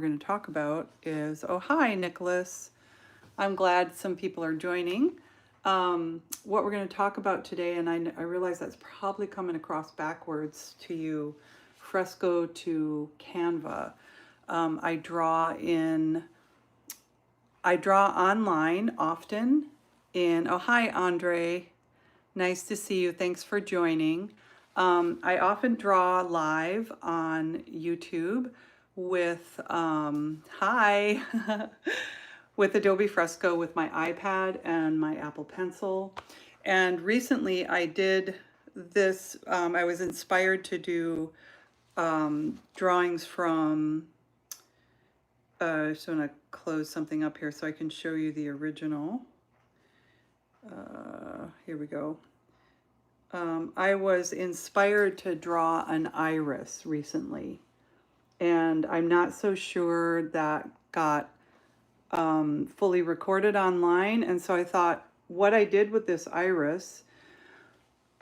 we're going to talk about is, oh, hi, Nicholas. I'm glad some people are joining. What we're going to talk about today, and I realize that's probably coming across backwards to you, fresco to Canva. I draw online often oh, hi, Andre. Nice to see you. Thanks for joining. I often draw live on YouTube with, hi, with Adobe Fresco with my iPad and my Apple Pencil. And recently I did this, I was inspired to do drawings from, I just want to close something up here so I can show you the original. Here we go. I was inspired to draw an iris recently, and I'm not so sure that got fully recorded online. And so I thought what I did with this iris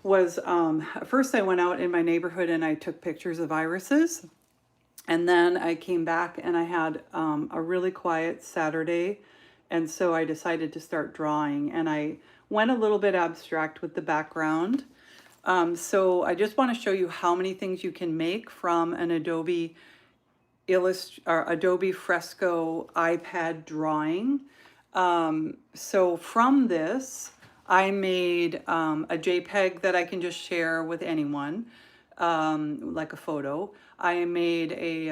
was first I went out in my neighborhood and I took pictures of irises. And then I came back and I had a really quiet Saturday. And so I decided to start drawing, and I went a little bit abstract with the background. So I just want to show you how many things you can make from an Adobe Fresco iPad drawing. So from this, I made a JPEG that I can just share with anyone, like a photo. I made a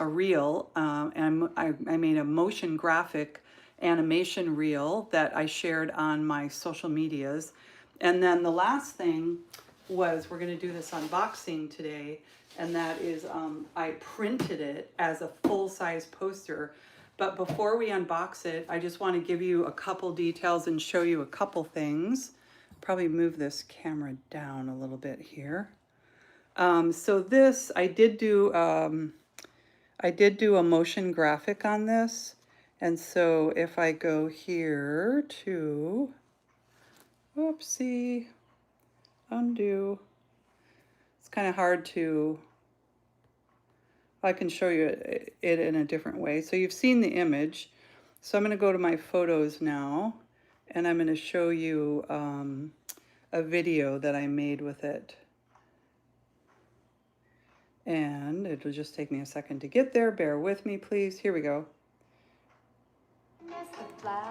reel, and I made a motion graphic animation reel that I shared on my social medias. And then the last thing was, we're going to do this unboxing today, and that is I printed it as a full-size poster. But before we unbox it, I just want to give you a couple details and show you a couple things. Probably move this camera down a little bit here. So this, I did do a motion graphic on this. And so if I go here to, whoopsie, undo. It's kind of hard to, I can show you it in a different way. So you've seen the image. So I'm going to go to my photos now, and I'm going to show you a video that I made with it. And it'll just take me a second to get there. Bear with me, please. Here we go.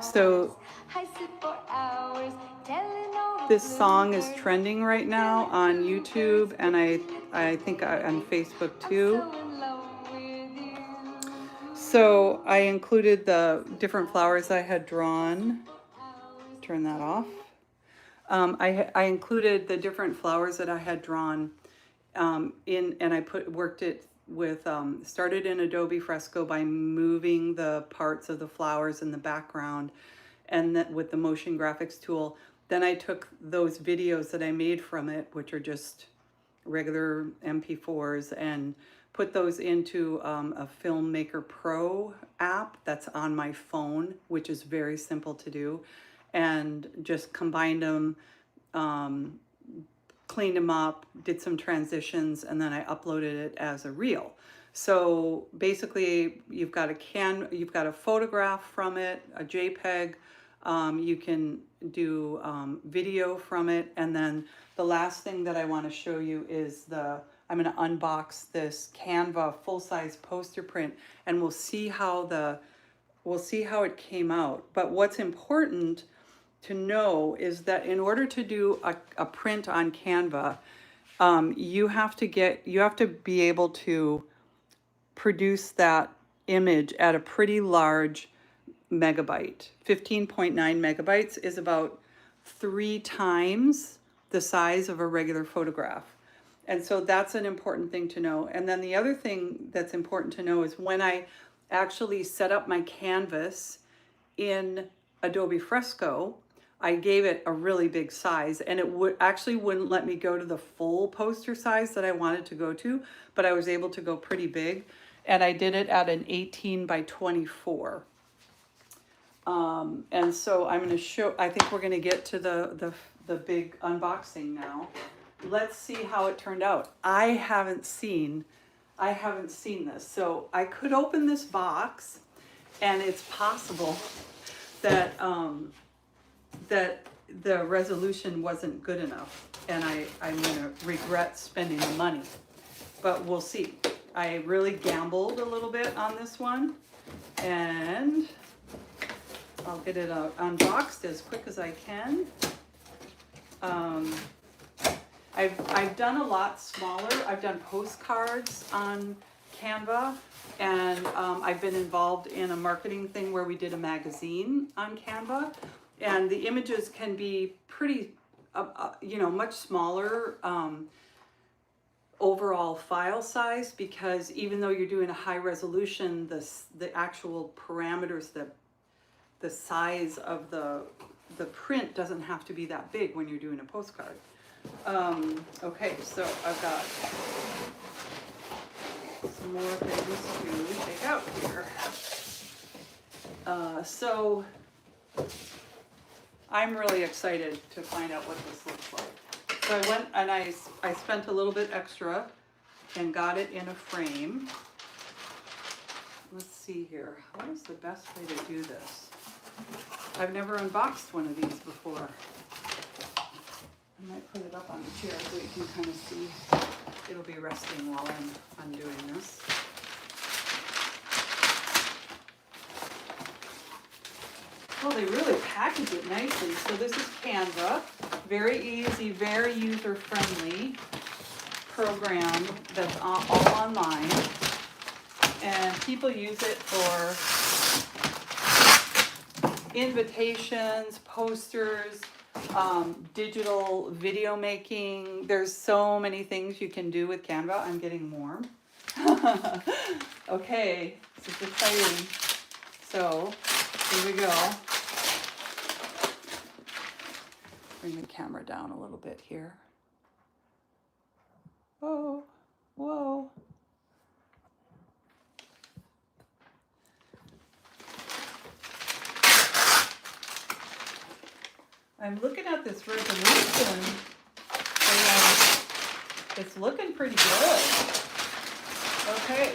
So this song is trending right now on YouTube, and I think on Facebook too. So I included the different flowers I had drawn. Turn that off. I included the different flowers that I had drawn and I worked it with, started in Adobe Fresco by moving the parts of the flowers in the background, and then with the motion graphics tool. Then I took those videos that I made from it, which are just regular MP4s, and put those into a Filmmaker Pro app that's on my phone, which is very simple to do, and just combined them, cleaned them up, did some transitions, and then I uploaded it as a reel. So basically, you've got a photograph from it, a JPEG. You can do video from it, and then the last thing that I want to show you is I'm going to unbox this Canva full-size poster print, and we'll see how it came out. But what's important to know is that in order to do a print on Canva, you have to be able to produce that image at a pretty large megabyte. 15.9 megabytes is about 3 times the size of a regular photograph. And so that's an important thing to know. And then the other thing that's important to know is when I actually set up my canvas in Adobe Fresco, I gave it a really big size, and it wouldn't let me go to the full poster size that I wanted to go to, but I was able to go pretty big, and I did it at an 18 by 24. And so I'm going to show, I think we're going to get to the big unboxing now. Let's see how it turned out. I haven't seen I haven't seen this. So I could open this box, and it's possible that that the resolution wasn't good enough, and I'm gonna regret spending the money. But we'll see. I really gambled a little bit on this one, and I'll get it unboxed as quick as I can. I've done a lot smaller. I've done postcards on Canva, and I've been involved in a marketing thing where we did a magazine on Canva, and the images can be pretty, much smaller overall file size, because even though you're doing a high resolution, the actual parameters, the size of the print doesn't have to be that big when you're doing a postcard. Okay, so I've got some more things to take out here. So I'm really excited to find out what this looks like. So I went and I spent a little bit extra and got it in a frame. Let's see here. What is the best way to do this? I've never unboxed one of these before. I might put it up on the chair so you can kind of see. It'll be resting while I'm undoing this. Well, they really package it nicely. So this is Canva. Very easy, very user-friendly program that's all online. And people use it for invitations, posters, digital video making. There's so many things you can do with Canva. I'm getting warm. Okay, this is exciting. So here we go. Bring the camera down a little bit here. Oh, whoa. I'm looking at this resolution, and it's looking pretty good. Okay.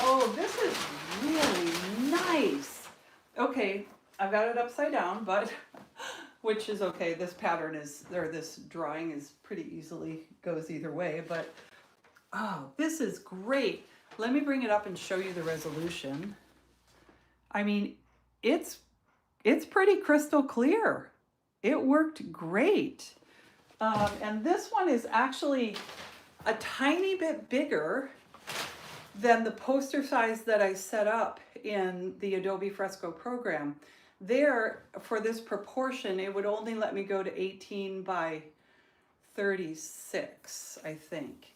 Oh, this is really nice. Okay, I've got it upside down, but which is okay. This pattern is, or this drawing is pretty easily goes either way, but oh, this is great. Let me bring it up and show you the resolution. I mean, it's pretty crystal clear. It worked great. And this one is actually a tiny bit bigger than the poster size that I set up in the Adobe Fresco program. There, for this proportion, it would only let me go to 18 by 36, I think.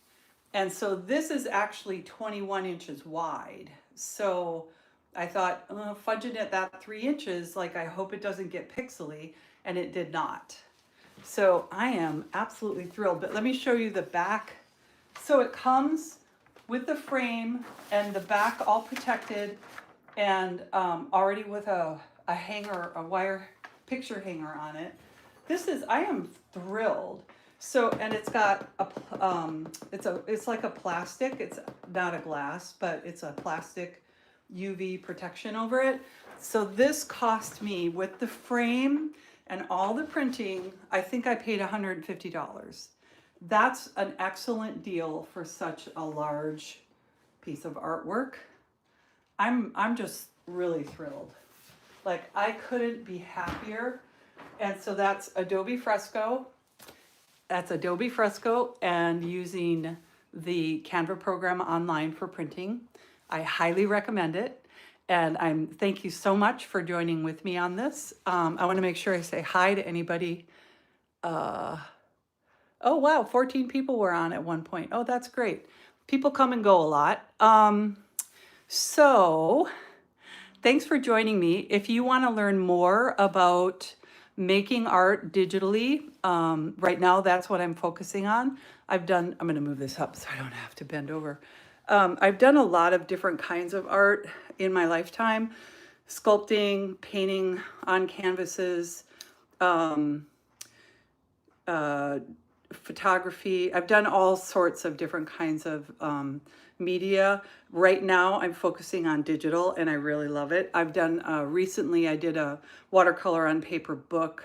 And so this is actually 21 inches wide. So I thought, fudging it that 3 inches, like I hope it doesn't get pixely, and it did not. So I am absolutely thrilled, but let me show you the back. So it comes with the frame and the back all protected, and already with a hanger, a wire picture hanger on it. I am thrilled. So, and it's got it's like a plastic, it's not a glass, but it's a plastic UV protection over it. So this cost me, with the frame and all the printing, I think I paid $150. That's an excellent deal for such a large piece of artwork. I'm just really thrilled. Like, I couldn't be happier. And so that's Adobe Fresco. That's Adobe Fresco, and using the Canva program online for printing. I highly recommend it. And thank you so much for joining with me on this. I want to make sure I say hi to anybody. Oh, wow, 14 people were on at one point. Oh, that's great. People come and go a lot. So thanks for joining me. If you want to learn more about making art digitally, right now that's what I'm focusing on. I'm going to move this up so I don't have to bend over. I've done a lot of different kinds of art in my lifetime: sculpting, painting on canvases, photography. I've done all sorts of different kinds of media. Right now, I'm focusing on digital, and I really love it. I've done recently. I did a watercolor on paper book,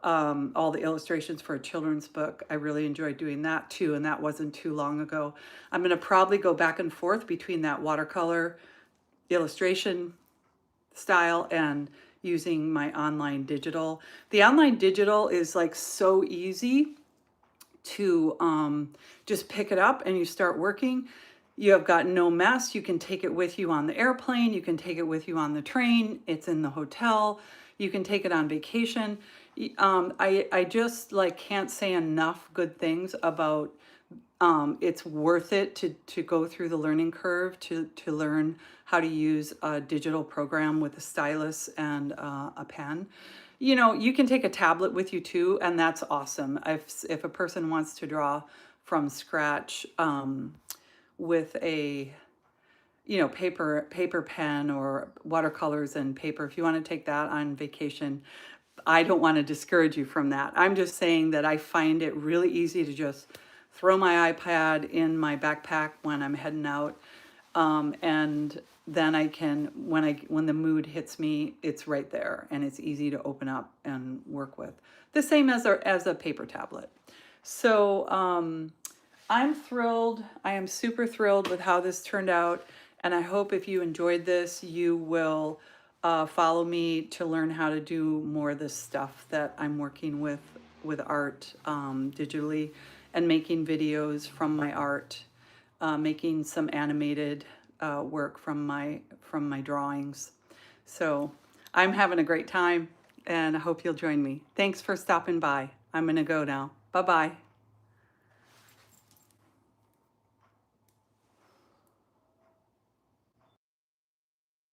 all the illustrations for a children's book. I really enjoyed doing that too, and that wasn't too long ago. I'm going to probably go back and forth between that watercolor illustration style and using my online digital. The online digital is like so easy to just pick it up and you start working. You have got no mess. You can take it with you on the airplane. You can take it with you on the train. It's in the hotel. You can take it on vacation. I just like can't say enough good things about it's worth it to go through the learning curve to learn how to use a digital program with a stylus and a pen. You know, you can take a tablet with you too, and that's awesome. If a person wants to draw from scratch with a paper pen or watercolors and paper, if you want to take that on vacation, I don't want to discourage you from that. I'm just saying that I find it really easy to just throw my iPad in my backpack when I'm heading out, and then I can, when the mood hits me, it's right there and it's easy to open up and work with. The same as a paper tablet. So I'm thrilled. I am super thrilled with how this turned out, and I hope if you enjoyed this, you will follow me to learn how to do more of this stuff that I'm working with art digitally, and making videos from my art, making some animated work from my drawings. So I'm having a great time, and I hope you'll join me. Thanks for stopping by. I'm gonna go now. Bye-bye.